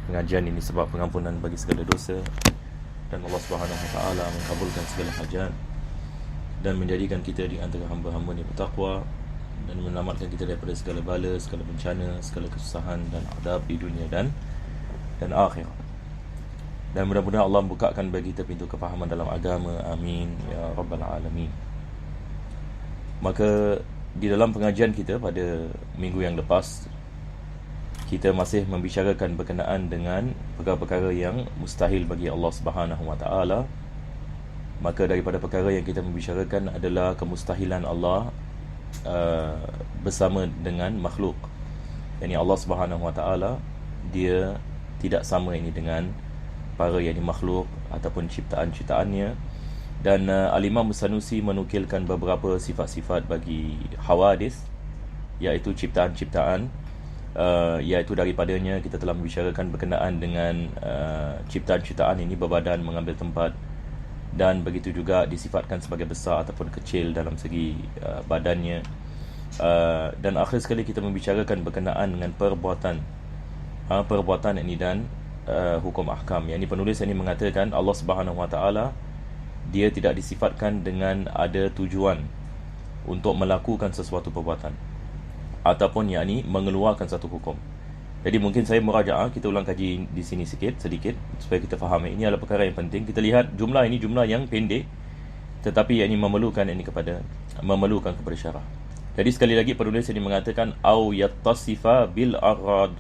pengajian ini sebab pengampunan bagi segala dosa, dan Allah Subhanahu Wa Taala mengabulkan segala hajat dan menjadikan kita di antara hamba-hamba yang bertakwa, dan menyelamatkan kita daripada segala bala, segala bencana, segala kesusahan dan adab di dunia dan akhirat. Dan mudah-mudahan Allah membukakan bagi kita pintu kefahaman dalam agama. Amin ya rabbal alamin. Maka di dalam pengajian kita pada minggu yang lepas, kita masih membicarakan berkenaan dengan perkara-perkara yang mustahil bagi Allah Subhanahu Wa Taala. Maka daripada perkara yang kita membicarakan adalah kemustahilan Allah bersama dengan makhluk. Yani Allah Subhanahu Wa Taala dia tidak sama ini dengan para yakni makhluk ataupun ciptaan-ciptaannya. Dan Al-Imam Sanusi menukilkan beberapa sifat-sifat bagi hawadis, iaitu ciptaan-ciptaan, iaitu daripadanya kita telah membicarakan berkenaan dengan ciptaan-ciptaan ini berbadan, mengambil tempat, dan begitu juga disifatkan sebagai besar ataupun kecil dalam segi badannya. Dan akhir sekali kita membicarakan berkenaan dengan perbuatan ini dan hukum ahkam. Yang ini penulis ini mengatakan Allah Subhanahu Wa Taala dia tidak disifatkan dengan ada tujuan untuk melakukan sesuatu perbuatan ataupun yakni mengeluarkan satu hukum. Jadi mungkin saya merajaah, kita ulang kaji di sini sedikit supaya kita faham. Ini adalah perkara yang penting. Kita lihat jumlah ini jumlah yang pendek, tetapi yakni memerlukan kepada syarah. Jadi sekali lagi penulis ini mengatakan au yattasifa bil arad.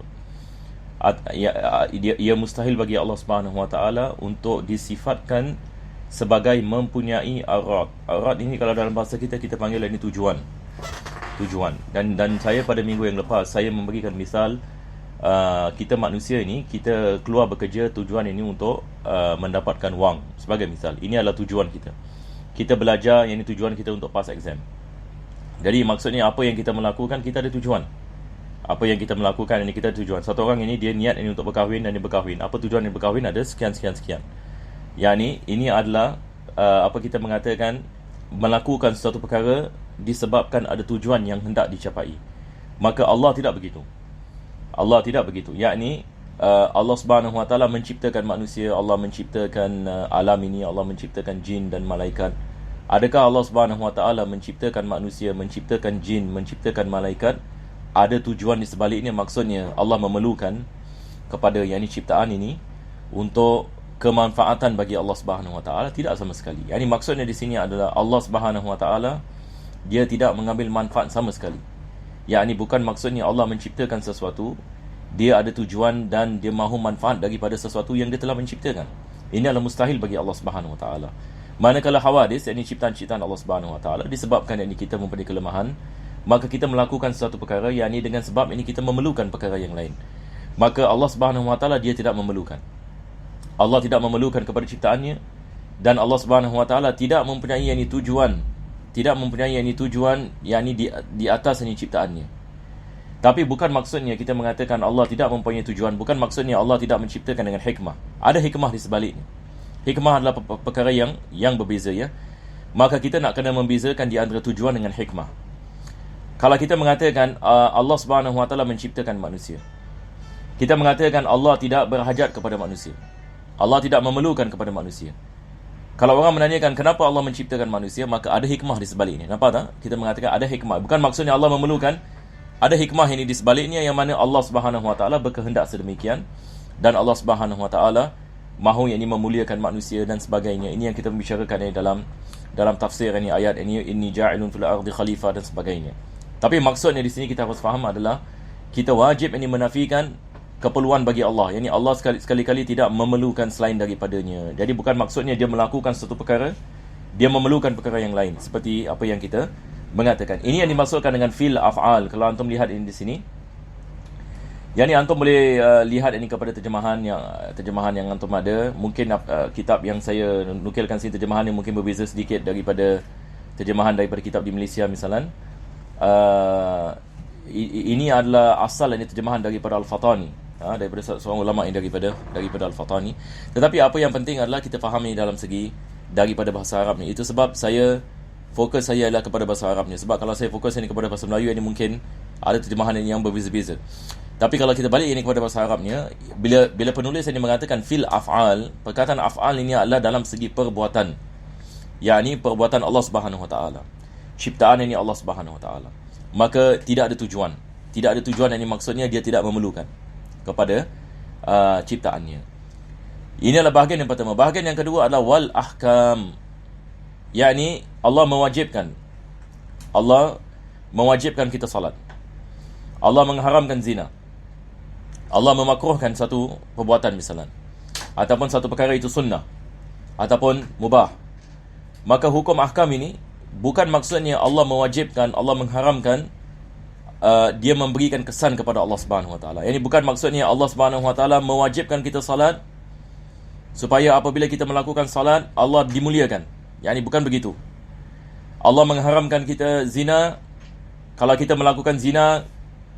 Ia mustahil bagi Allah Subhanahu Wa Taala untuk disifatkan sebagai mempunyai arad. Arad ini kalau dalam bahasa kita panggil ini tujuan. Dan saya pada minggu yang lepas saya memberikan misal, kita manusia ini, kita keluar bekerja, tujuan ini untuk mendapatkan wang. Sebagai misal, ini adalah tujuan kita. Kita belajar, yang ini tujuan kita untuk pass exam. Jadi maksudnya apa yang kita melakukan, kita ada tujuan. Apa yang kita melakukan ini kita ada tujuan. Satu orang ini dia niat ini untuk berkahwin dan dia berkahwin. Apa tujuan dia berkahwin? Ada sekian. Yani ini adalah apa kita mengatakan, melakukan sesuatu perkara disebabkan ada tujuan yang hendak dicapai. Maka Allah tidak begitu. Yakni Allah Subhanahu Wa Taala menciptakan manusia, Allah menciptakan alam ini, Allah menciptakan jin dan malaikat. Adakah Allah Subhanahu Wa Taala menciptakan manusia, menciptakan jin, menciptakan malaikat ada tujuan di sebaliknya? Maksudnya Allah memerlukan kepada yakni ciptaan ini untuk kemanfaatan bagi Allah Subhanahu Wa Taala? Tidak sama sekali. Yani maksudnya di sini adalah Allah Subhanahu Wa Taala dia tidak mengambil manfaat sama sekali. Yakni bukan maksudnya Allah menciptakan sesuatu, dia ada tujuan dan dia mahu manfaat daripada sesuatu yang dia telah menciptakan. Ini adalah mustahil bagi Allah Subhanahu Wa Taala. Manakala hawadis, yakni ciptaan-ciptaan Allah Subhanahu Wa Taala, disebabkan yakni kita mempunyai kelemahan, maka kita melakukan sesuatu perkara, yakni dengan sebab ini kita memerlukan perkara yang lain. Maka Allah Subhanahu Wa Taala dia tidak memerlukan. Allah tidak memerlukan kepada ciptaannya, dan Allah Subhanahu Wa Taala tidak mempunyai yakni tujuan, yakni di atas ini ciptaannya. Tapi bukan maksudnya kita mengatakan Allah tidak mempunyai tujuan, bukan maksudnya Allah tidak menciptakan dengan hikmah. Ada hikmah di sebaliknya. Hikmah adalah perkara yang berbeza, ya. Maka kita nak kena membezakan di antara tujuan dengan hikmah. Kalau kita mengatakan Allah Subhanahu Wa Taala menciptakan manusia, kita mengatakan Allah tidak berhajat kepada manusia, Allah tidak memerlukan kepada manusia. Kalau orang menanyakan kenapa Allah menciptakan manusia, maka ada hikmah di sebaliknya. Nampak tak? Kita mengatakan ada hikmah. Bukan maksudnya Allah memerlukan. Ada hikmah ini di sebaliknya, yang mana Allah Subhanahu Wa Taala berkehendak sedemikian, dan Allah Subhanahu Wa Taala mahu yang ini memuliakan manusia dan sebagainya. Ini yang kita membicarakan ini dalam tafsir ini ayat ini, inni ja'ilun fil ardi khalifah dan sebagainya. Tapi maksudnya di sini kita harus faham adalah kita wajib ini menafikan keperluan bagi Allah. Yani Allah sekali-kali tidak memerlukan selain daripadanya. Jadi bukan maksudnya dia melakukan satu perkara, dia memerlukan perkara yang lain, seperti apa yang kita mengatakan. Ini yang dimaksudkan dengan fil af'al. Kalau antum lihat ini di sini, yani antum boleh lihat ini kepada terjemahan yang antum ada. Mungkin kitab yang saya nukilkan sini, terjemahan yang mungkin berbeza sedikit daripada terjemahan daripada kitab di Malaysia misalan. Ini adalah asal ini terjemahan daripada Al-Fatani, daripada seorang ulama yang daripada Al-Fatani. Tetapi apa yang penting adalah kita fahami dalam segi daripada bahasa Arab ni. Itu sebab fokus saya adalah kepada bahasa Arabnya. Sebab kalau saya fokus ini kepada bahasa Melayu, ini mungkin Ada terjemahan yang berbeza-beza. Tapi kalau kita balik ini kepada bahasa Arabnya, bila penulis ini mengatakan fil af'al, perkataan af'al ini adalah dalam segi perbuatan, yakni perbuatan Allah Subhanahu Wa Taala, ciptaan ini Allah Subhanahu Wa Taala. Maka tidak ada tujuan. Tidak ada tujuan, ini maksudnya dia tidak memerlukan kepada ciptaannya. Ini adalah bahagian yang pertama. Bahagian yang kedua adalah wal ahkam, yakni Allah mewajibkan kita salat. Allah mengharamkan zina. Allah memakruhkan satu perbuatan misalnya, ataupun satu perkara itu sunnah ataupun mubah. Maka hukum ahkam ini bukan maksudnya Allah mewajibkan, Allah mengharamkan, dia memberikan kesan kepada Allah Subhanahu Wa Taala. Ini bukan maksudnya Allah Subhanahu Wa Taala mewajibkan kita salat supaya apabila kita melakukan salat Allah dimuliakan. Yani bukan begitu. Allah mengharamkan kita zina. Kalau kita melakukan zina,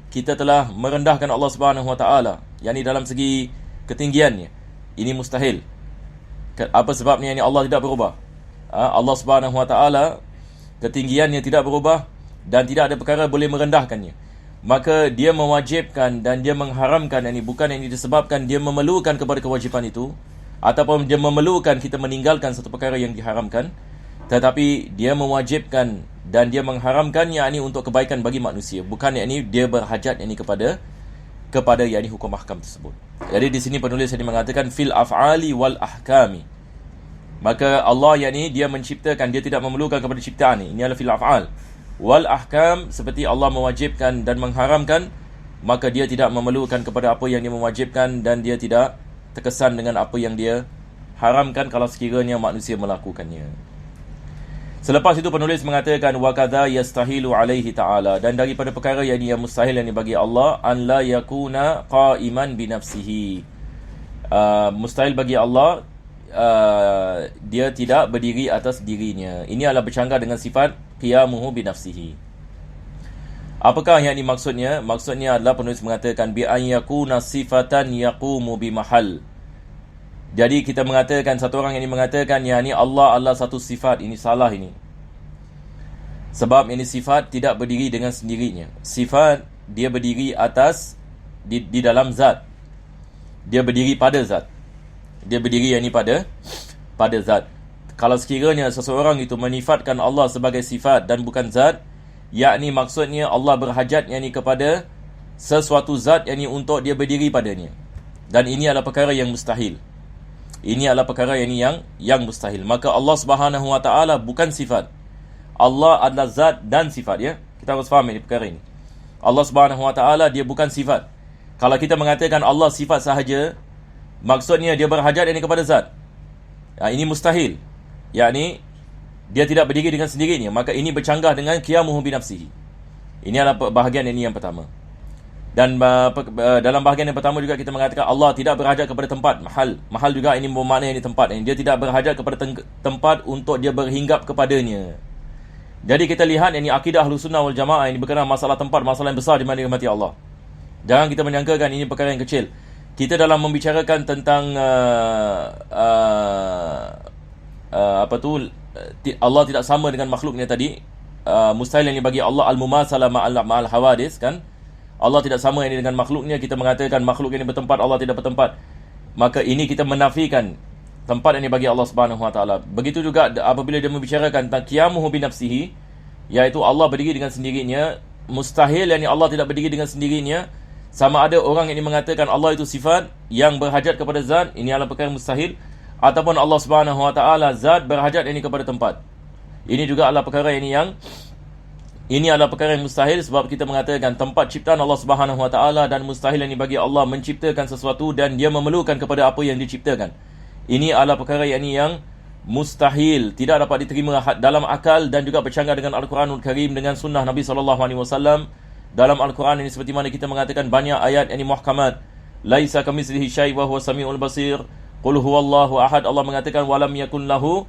kita telah merendahkan Allah Subhanahu Wa Taala, yakni dalam segi ketinggiannya. Ini mustahil. Apa sebabnya? Ini Allah tidak berubah. Allah Subhanahu Wa Taala ketinggiannya tidak berubah dan tidak ada perkara boleh merendahkannya. Maka dia mewajibkan dan dia mengharamkan, ini bukan yang disebabkan dia memerlukan kepada kewajipan itu, ataupun dia memerlukan kita meninggalkan satu perkara yang diharamkan, tetapi dia mewajibkan dan dia mengharamkan, yakni untuk kebaikan bagi manusia, bukan yakni dia berhajat yakni kepada yakni hukum ahkam tersebut. Jadi di sini penulis ini mengatakan fil af'ali wal ahkami. Maka Allah yakni dia menciptakan, dia tidak memerlukan kepada ciptaan ini. Ini adalah fil af'al. Wal ahkam, seperti Allah mewajibkan dan mengharamkan, maka dia tidak memerlukan kepada apa yang dia mewajibkan dan dia tidak terkesan dengan apa yang dia haramkan kalau sekiranya manusia melakukannya. Selepas itu penulis mengatakan wa kadza yastahilu alaihi ta'ala, dan daripada perkara yang mustahil yang bagi Allah, an la yakuna qa'iman bi nafsihi. Mustahil bagi Allah dia tidak berdiri atas dirinya. Ini adalah bercanggah dengan sifat qiyamuhu bi nafsihi. Apakah yang maksudnya? Maksudnya adalah penulis mengatakan bi an yakuna sifatan yaqumu bi mahal. Jadi kita mengatakan, satu orang yang mengatakan yakni Allah adalah satu sifat, ini salah ini. Sebab ini sifat tidak berdiri dengan sendirinya. Sifat dia berdiri atas di dalam zat. Dia berdiri pada zat. Dia berdiri yakni pada zat. Kalau sekiranya seseorang itu menifatkan Allah sebagai sifat dan bukan zat, yakni maksudnya Allah berhajat yakni kepada sesuatu zat yakni untuk dia berdiri padanya. Dan ini adalah perkara yang mustahil. Ini adalah perkara yang mustahil. Maka Allah Subhanahu Wa Taala bukan sifat. Allah adalah zat dan sifat, ya. Kita harus faham ini perkara ini. Allah Subhanahu Wa Taala dia bukan sifat. Kalau kita mengatakan Allah sifat sahaja, maksudnya dia berhajat ini kepada zat. Ini mustahil. Yakni dia tidak berdiri dengan sendirinya. Maka ini bercanggah dengan qiyamuhu bi nafsihi. Ini adalah bahagian ini yang pertama. Dan dalam bahagian yang pertama juga kita mengatakan Allah tidak berhajat kepada tempat, mahal. Mahal juga ini bermakna ini tempat. Dia tidak berhajat kepada tempat untuk dia berhinggap kepadanya. Jadi kita lihat ini akidah Ahlussunnah wal Jamaah ini berkenaan masalah tempat, masalah yang besar di mana dirahmati Allah. Jangan kita menyangkakan ini perkara yang kecil. Kita dalam membicarakan tentang Allah tidak sama dengan makhluknya tadi. Mustahil yang bagi Allah al-mumasalah ma'al hawadis, kan? Allah tidak sama ini dengan makhluknya. Kita mengatakan makhluk ini bertempat, Allah tidak bertempat. Maka ini kita menafikan tempat ini bagi Allah Subhanahu Wa Taala. Begitu juga apabila dia membicarakan tentang qiyamuhu bi nafsihi, iaitu Allah berdiri dengan sendirinya. Mustahil yakni Allah tidak berdiri dengan sendirinya. Sama ada orang yang mengatakan Allah itu sifat yang berhajat kepada zat, ini adalah perkara mustahil. Ataupun Allah Subhanahu Wa Taala zat berhajat ini kepada tempat. Ini juga adalah perkara ini adalah perkara yang mustahil, sebab kita mengatakan tempat ciptaan Allah Subhanahu Wa Taala, dan mustahil ini bagi Allah menciptakan sesuatu dan dia memerlukan kepada apa yang diciptakan. Ini adalah perkara yang mustahil, tidak dapat diterima dalam akal, dan juga bercanggah dengan Al-Quranul Karim, dengan sunnah Nabi SAW. Dalam Al-Quran ini seperti mana kita mengatakan banyak ayat yang muhkamat. Laisa kamitslihi syai' wa huwa samiul basir. Qul huwallahu ahad. Allah mengatakan walam yakun lahu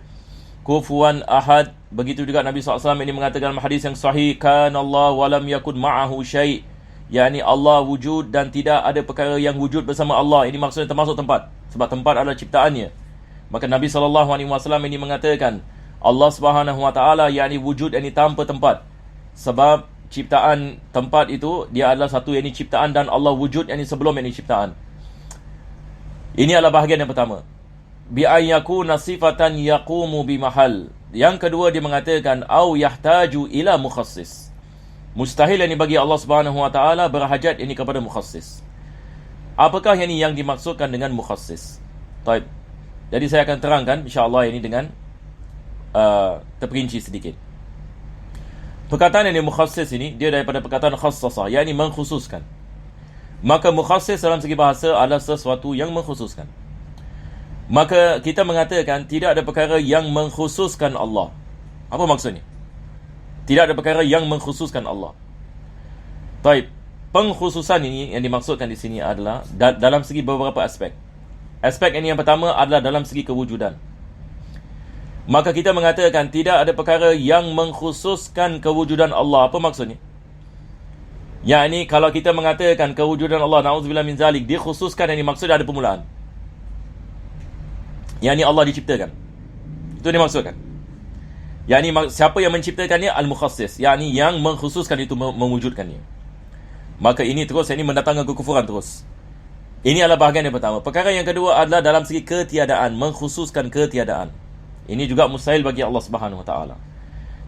kufuwan ahad. Begitu juga Nabi SAW ini mengatakan dalam hadis yang sahih, kana Allah walam yakun ma'ahu syai', yakni Allah wujud dan tidak ada perkara yang wujud bersama Allah. Ini maksudnya termasuk tempat, sebab tempat adalah ciptaannya. Maka Nabi SAW ini mengatakan Allah Subhanahu Wa Taala yakni wujud ini tanpa tempat, sebab ciptaan tempat itu, dia adalah satu, yakni ciptaan, dan Allah wujud, yakni sebelum yakni ciptaan. Ini adalah bahagian yang pertama. Bi ayyakuna sifatan yaqumu bi mahal. Yang kedua, dia mengatakan au yahtaju ila mukhassis. Mustahil yang bagi Allah Subhanahu wa taala berhajat ini kepada mukhassis. Apakah ini yang dimaksudkan dengan mukhassis? Baik. Jadi saya akan terangkan insya-Allah ini dengan terperinci sedikit. Perkataan yang mukhassis ini dia daripada perkataan khassasa, yakni mengkhususkan. Maka mukhassis dalam segi bahasa adalah sesuatu yang mengkhususkan. Maka kita mengatakan tidak ada perkara yang mengkhususkan Allah. Apa maksudnya? Tidak ada perkara yang mengkhususkan Allah. Baik, pengkhususan ini yang dimaksudkan di sini adalah dalam segi beberapa aspek. Aspek ini yang pertama adalah dalam segi kewujudan. Maka kita mengatakan tidak ada perkara yang mengkhususkan kewujudan Allah. Apa maksudnya? Yakni kalau kita mengatakan kewujudan Allah, na'udzubillah min zalik, dikhususkan, yang dimaksud ada permulaan. Yakni Allah diciptakan. Itu dimaksudkan. Yakni siapa yang menciptakannya? Al-Mukhassis. Yakni yang mengkhususkan itu, mewujudkannya. Maka ini terus, ini mendatangkan kekufuran terus. Ini adalah bahagian yang pertama. Perkara yang kedua adalah dalam segi ketiadaan, mengkhususkan ketiadaan. Ini juga mustahil bagi Allah Subhanahu wa taala.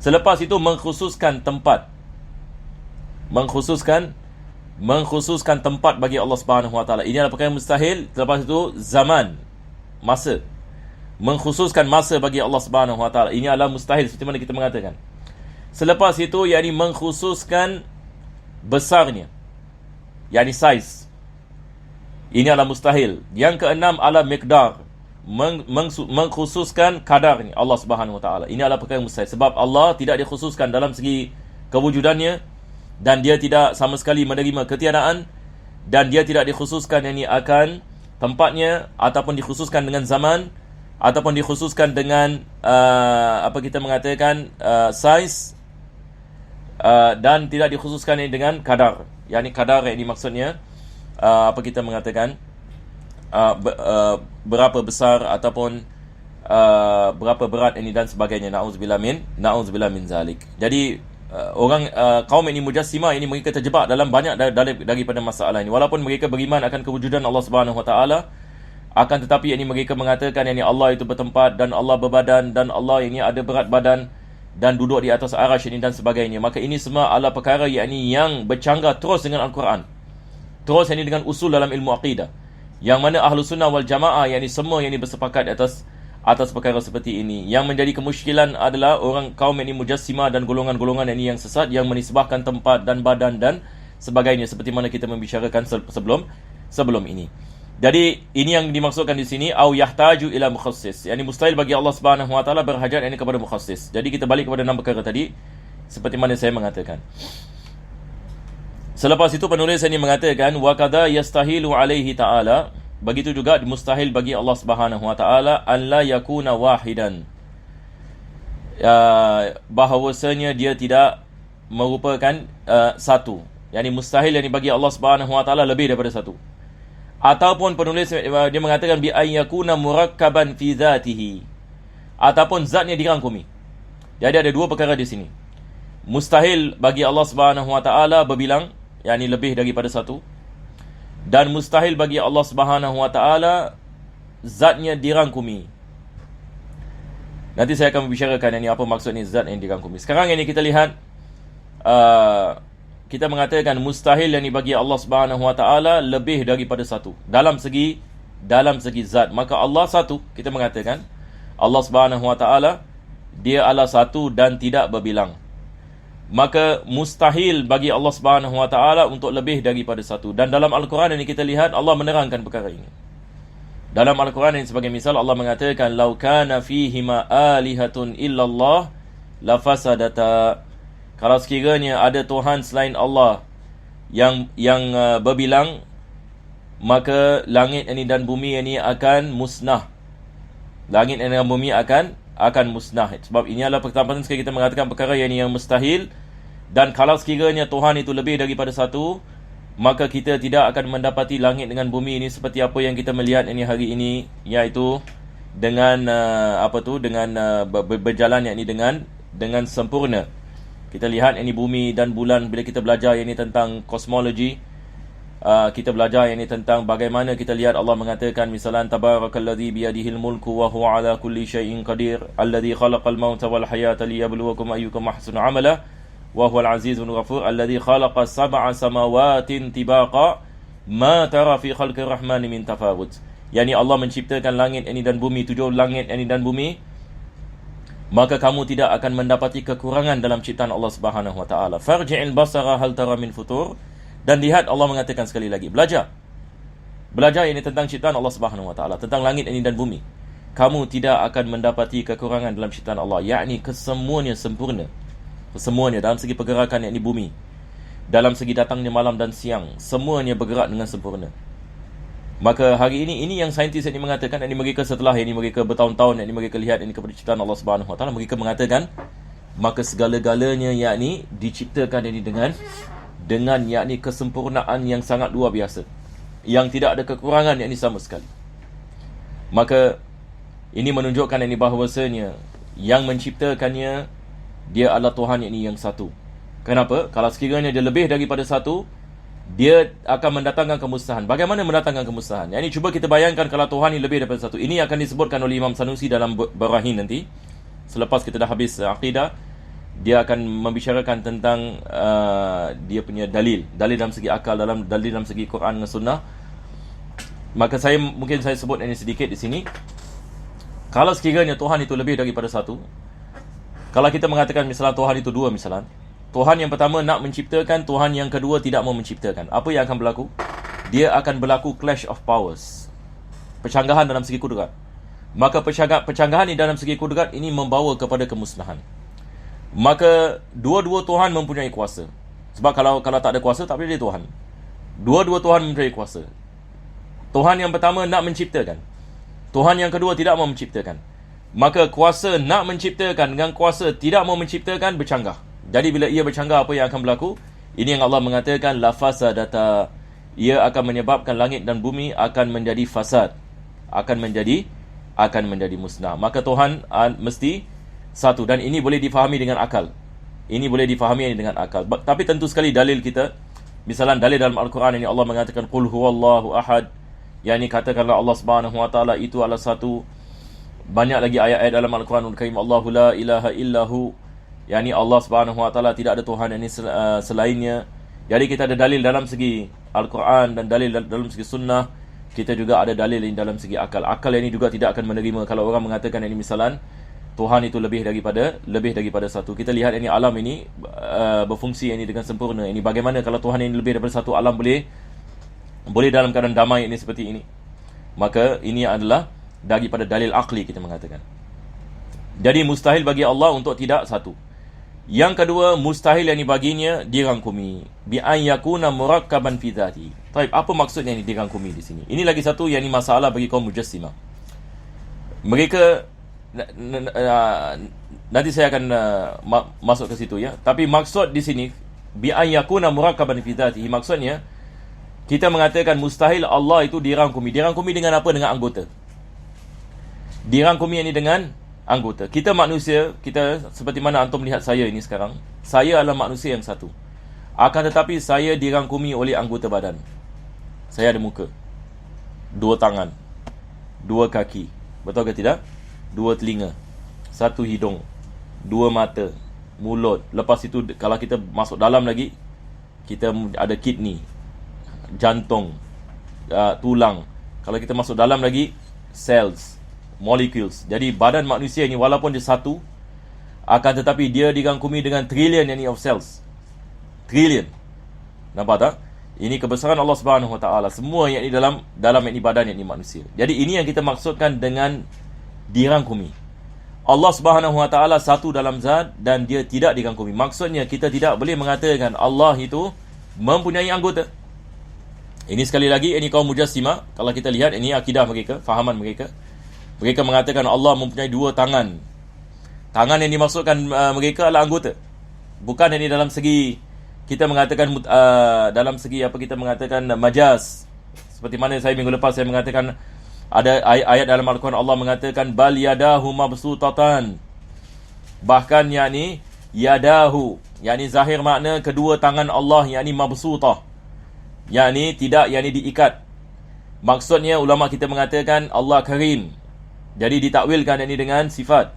Selepas itu mengkhususkan tempat. Mengkhususkan tempat bagi Allah Subhanahu wa taala. Ini adalah perkara yang mustahil. Selepas itu zaman, masa. Mengkhususkan masa bagi Allah Subhanahu wa taala. Ini adalah mustahil seperti mana kita mengatakan. Selepas itu yakni mengkhususkan besarnya, yakni saiz. Ini adalah mustahil. Yang keenam adalah miqdar, mengkhususkan kadarnya Allah Subhanahu wa taala. Ini adalah perkara yang mustahil sebab Allah tidak dikhususkan dalam segi kewujudannya, dan dia tidak sama sekali menerima ketiadaan, dan dia tidak dikhususkan yakni akan tempatnya, ataupun dikhususkan dengan zaman, ataupun dikhususkan dengan apa kita mengatakan saiz, dan tidak dikhususkan dengan kadar. Yakni kadar yang dimaksudnya apa kita mengatakan berapa besar ataupun berapa berat ini dan sebagainya. Na'udzubillah min zalik. Jadi orang kaum ini Mujassimah ini, mereka terjebak dalam banyak daripada masalah ini. Walaupun mereka beriman akan kewujudan Allah Subhanahu wa taala, akan tetapi ini mereka mengatakan ini Allah itu bertempat, dan Allah berbadan, dan Allah ini ada berat badan dan duduk di atas arasy ini dan sebagainya. Maka ini semua adalah perkara yang bercanggah terus dengan Al-Quran, terus ini dengan usul dalam ilmu aqidah, yang mana ahlu sunnah wal jamaah yakni semua yang bersepakat atas perkara seperti ini. Yang menjadi kemusykilan adalah orang kaum ini Mujassimah dan golongan-golongan ini yang sesat, yang menisbahkan tempat dan badan dan sebagainya, seperti mana kita membicarakan sebelum ini. Jadi ini yang dimaksudkan di sini au yahtaju ila mukhassis, yakni mustahil bagi Allah Subhanahu wa taala berhajat ini kepada mukhassis. Jadi kita balik kepada 6 perkara tadi seperti mana saya mengatakan. Selepas itu penulis ini mengatakan wa kadza yastahilu alaihi ta'ala, begitu juga mustahil bagi Allah Subhanahu wa taala an la yakuna wahidan, bahawasanya dia tidak merupakan satu, yakni mustahil yakni bagi Allah Subhanahu wa taala lebih daripada satu. Ataupun penulis dia mengatakan bi ayyakuna murakkaban fi dzatihi, ataupun zatnya dirangkumi. Jadi ada dua perkara di sini. Mustahil bagi Allah Subhanahu wa taala berbilang, yakni lebih daripada satu, dan mustahil bagi Allah Subhanahu wa taala zatnya dirangkumi. Nanti saya akan membicarakan ini apa maksud ni zat yang dirangkumi. Sekarang ini kita lihat kita mengatakan mustahil yang bagi Allah Subhanahu wa taala lebih daripada satu dalam segi zat. Maka Allah satu, kita mengatakan Allah Subhanahu wa taala dia adalah satu dan tidak berbilang. Maka mustahil bagi Allah Subhanahu wa taala untuk lebih daripada satu. Dan dalam Al-Quran ini kita lihat Allah menerangkan perkara ini. Dalam Al-Quran ini sebagai misal Allah mengatakan law kana fihima alihatun illallah lafasadata. Kalau sekiranya ada Tuhan selain Allah yang berbilang, maka langit ini dan bumi ini akan musnah. Langit ini dan bumi akan musnah. Sebab ini adalah pertama sekali kita mengatakan perkara yang mustahil. Dan kalau sekiranya Tuhan itu lebih daripada satu, maka kita tidak akan mendapati langit dengan bumi ini seperti apa yang kita melihat ini hari ini, iaitu dengan berjalan yakni dengan sempurna. Kita lihat ini bumi dan bulan. Bila kita belajar ini tentang kosmologi, kita belajar ini tentang bagaimana kita lihat Allah mengatakan misalan tabarakalladzi biyadihil mulku wa huwa ala kulli syai'in qadir alladzi khalaqal mauta wal hayata liyabluwakum ayyukum ahsanu amala wa huwal azizul ghafur alladzi khalaqa sab'a samawatin tibaqa ma tara fi khalqir rahmani min tafawut. Yani Allah menciptakan langit ini dan bumi, 7 langit ini dan bumi, maka kamu tidak akan mendapati kekurangan dalam ciptaan Allah Subhanahu wa taala. Farji'il basara hal tara min futur. Dan lihat, Allah mengatakan sekali lagi, belajar ini tentang ciptaan Allah Subhanahu wa taala, tentang langit ini dan bumi. Kamu tidak akan mendapati kekurangan dalam ciptaan Allah, yakni kesemuanya sempurna. Kesemuanya dalam segi pergerakan, yakni bumi, dalam segi datangnya malam dan siang, semuanya bergerak dengan sempurna. Maka hari ini yang saintis ini mengatakan, ini mereka setelah ini mereka bertahun-tahun ini mereka lihat ini kepada ciptaan Allah Subhanahu wa taala, mereka mengatakan maka segala-galanya yakni diciptakan ini dengan yakni kesempurnaan yang sangat luar biasa, yang tidak ada kekurangan yakni sama sekali. Maka ini menunjukkan ini bahawasanya yang menciptakannya dia adalah Tuhan yakni yang satu. Kenapa? Kalau sekiranya dia lebih daripada satu, dia akan mendatangkan kemusnahan. Bagaimana mendatangkan kemusnahan? Yang ini cuba kita bayangkan kalau Tuhan ini lebih daripada satu. Ini akan disebutkan oleh Imam Sanusi dalam Barahin nanti. Selepas kita dah habis akidah, dia akan membicarakan tentang dia punya dalil dalam segi akal, dalil dalam segi Quran dan Sunnah. Maka mungkin saya sebut ini sedikit di sini. Kalau sekiranya Tuhan itu lebih daripada satu, kalau kita mengatakan misalnya Tuhan itu dua misalnya, Tuhan yang pertama nak menciptakan, Tuhan yang kedua tidak mau menciptakan. Apa yang akan berlaku? Dia akan berlaku clash of powers, percanggahan dalam segi kudrat. Maka percanggahan ini dalam segi kudrat ini membawa kepada kemusnahan. Maka dua-dua Tuhan mempunyai kuasa. Sebab kalau tak ada kuasa, tak boleh dia Tuhan. Dua-dua Tuhan mempunyai kuasa. Tuhan yang pertama nak menciptakan, Tuhan yang kedua tidak mau menciptakan. Maka kuasa nak menciptakan dengan kuasa tidak mau menciptakan bercanggah. Jadi bila ia bercanggah, apa yang akan berlaku? Ini yang Allah mengatakan la fasadata. Ia akan menyebabkan langit dan bumi akan menjadi fasad, akan menjadi musnah. Maka Tuhan mesti satu, dan ini boleh difahami dengan akal. Tapi tentu sekali dalil kita, misalnya dalil dalam Al-Quran ini Allah mengatakan qul huwallahu ahad. Yang ini katakanlah Allah Subhanahu wa taala itu adalah satu. Banyak lagi ayat-ayat dalam Al-Quranul Karim, Allahu la ilaha illahu. Yang ini Allah Subhanahu wa taala tidak ada Tuhan ini selainnya. Jadi kita ada dalil dalam segi Al-Quran dan dalil dalam segi sunnah. Kita juga ada dalil ini dalam segi akal. Akal ini juga tidak akan menerima kalau orang mengatakan ini misalan Tuhan itu lebih daripada satu. Kita lihat ini alam ini berfungsi ini dengan sempurna. Ini bagaimana kalau Tuhan ini lebih daripada satu, alam boleh dalam keadaan damai ini seperti ini. Maka ini adalah daripada dalil akli kita mengatakan. Jadi mustahil bagi Allah untuk tidak satu. Yang kedua, mustahil yang baginya dirangkumi. Bi an yakuna murakkaban fi dzati. Baik, apa maksudnya ini dirangkumi di sini? Ini lagi satu yang masalah bagi kaum Mujassimah. Mereka nanti saya akan masuk ke situ ya. Tapi maksud di sini bi an yakuna murakkaban fi dzati, maksudnya kita mengatakan mustahil Allah itu dirangkumi. Dirangkumi dengan apa? Dengan anggota. Dirangkumi ini dengan anggota. Kita manusia, kita seperti mana antum lihat saya ini sekarang. Saya adalah manusia yang satu. Akan tetapi saya dirangkumi oleh anggota badan. Saya ada muka, 2 tangan, 2 kaki, betul ke tidak? 2 telinga, 1 hidung, 2 mata, mulut. Lepas itu kalau kita masuk dalam lagi, kita ada kidney, jantung, tulang. Kalau kita masuk dalam lagi, cells, molecules. Jadi badan manusia ini walaupun dia satu, akan tetapi dia dirangkumi dengan trillion of cells. Trillion. Nampak tak? Ini kebesaran Allah Subhanahu wa taala. Semua yang di dalam ini badan yang ini manusia. Jadi ini yang kita maksudkan dengan dirangkumi. Allah Subhanahu wa taala satu dalam zat dan dia tidak dirangkumi. Maksudnya kita tidak boleh mengatakan Allah itu mempunyai anggota. Ini sekali lagi, ini kaum Mujassimah. Kalau kita lihat, ini akidah mereka, fahaman mereka. Mereka mengatakan Allah mempunyai 2 tangan. Tangan yang dimaksudkan mereka adalah anggota. Bukan ini dalam segi kita mengatakan dalam segi apa kita mengatakan majaz. Seperti mana saya minggu lepas saya mengatakan ada ayat dalam Al-Quran Allah mengatakan bal yadahu mabsutatan. Bahkan yakni yadahu, yakni zahir makna kedua tangan Allah, yakni mabsutah, yakni tidak, yakni diikat. Maksudnya ulama kita mengatakan Allah karim, jadi ditakwilkan ini dengan sifat.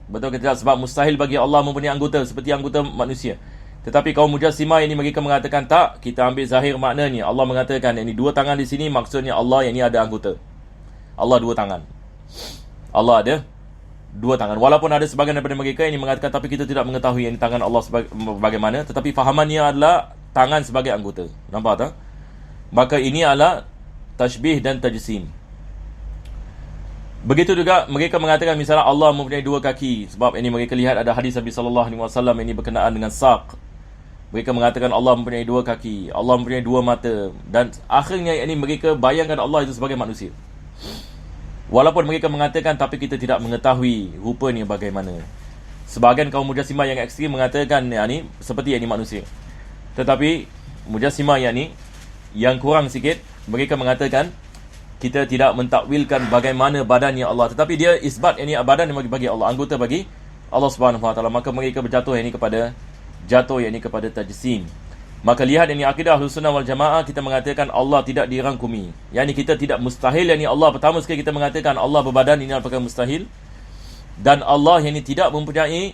Betul ke tidak? Sebab mustahil bagi Allah mempunyai anggota seperti anggota manusia. Tetapi kaum Mujassimah ini mereka mengatakan tak, kita ambil zahir maknanya. Allah mengatakan ini dua tangan di sini, maksudnya Allah yang ini ada anggota. Allah dua tangan. Allah ada dua tangan. Walaupun ada sebagian daripada mereka yang mengatakan tapi kita tidak mengetahui yang tangan Allah bagaimana, tetapi fahamannya adalah tangan sebagai anggota. Nampak tak? Maka ini adalah tashbih dan tajsim. Begitu juga mereka mengatakan misalnya Allah mempunyai dua kaki, sebab ini mereka lihat ada hadis Nabi SAW ini berkenaan dengan saq. Mereka mengatakan Allah mempunyai dua kaki, Allah mempunyai dua mata, dan akhirnya ini mereka bayangkan Allah itu sebagai manusia. Walaupun mereka mengatakan tapi kita tidak mengetahui rupanya bagaimana. Sebahagian kaum Mujassimah yang ekstrim mengatakan ini seperti ini manusia. Tetapi Mujassimah yang kurang sikit, mereka mengatakan kita tidak mentakwilkan bagaimana badannya Allah, tetapi dia isbat ini badan yang bagi Allah, anggota bagi Allah Subhanahu Wa Taala. Maka mereka berjatuh ini kepada tajsim. Maka lihat ini akidah Ahlussunnah wal Jamaah, kita mengatakan Allah tidak dirangkumi. Yani kita tidak mustahil, yani Allah pertama sekali kita mengatakan Allah berbadan, ini adalah perkara mustahil. Dan Allah yang ini tidak mempunyai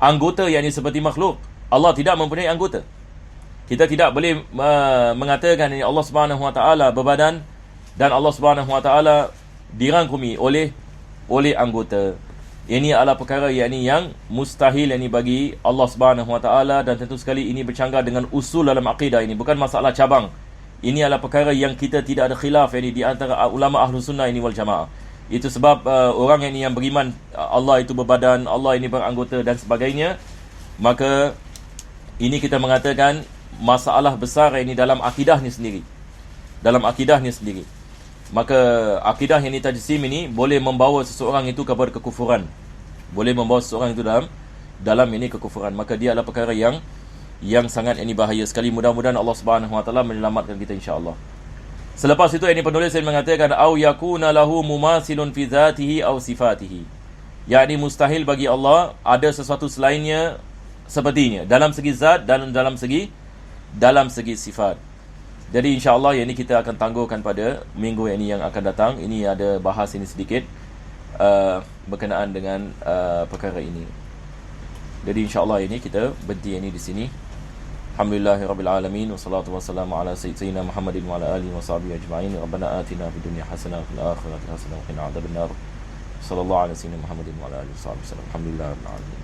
anggota yang ini seperti makhluk. Allah tidak mempunyai anggota. Kita tidak boleh mengatakan ini Allah Subhanahu Wa Taala berbadan dan Allah Subhanahu Wa Taala dirangkumi oleh anggota. Ini adalah perkara yang mustahil bagi Allah Subhanahu Wa Taala, dan tentu sekali ini bercanggah dengan usul dalam akidah ini, bukan masalah cabang. Ini adalah perkara yang kita tidak ada khilaf di antara ulama Ahlus Sunnah wal Jamaah. Itu sebab orang yang beriman Allah itu berbadan, Allah ini beranggota dan sebagainya, maka ini kita mengatakan masalah besar dalam akidahnya sendiri. Maka akidah yang tajsim ini boleh membawa seseorang itu kepada kekufuran. Dalam ini kekufuran. Maka dia adalah perkara yang sangat bahaya sekali. Mudah-mudahan Allah Subhanahu Wa Taala menyelamatkan kita insya-Allah. Selepas itu penulis mengatakan au yakuna lahu mumasilun fi dzatihi aw sifatihi. Yakni mustahil bagi Allah ada sesuatu selainnya sepertinya dalam segi zat dan dalam segi sifat. Jadi insya-Allah ini kita akan tangguhkan pada minggu yang akan datang. Ini ada bahas ini sedikit berkenaan dengan perkara ini. Jadi insya-Allah ini kita berhenti di sini. Alhamdulillahirabbil alamin, wassalatu wassalamu ala sayyidina Muhammadin wa ala alihi washabihi ajma'in. Rabbana atina fid dunya hasanah wa fil akhirati hasanah wa qina adzabannar. Sallallahu alaihi wasallam Muhammadin wa ala alihi wasallam. Alhamdulillahirabbil alamin.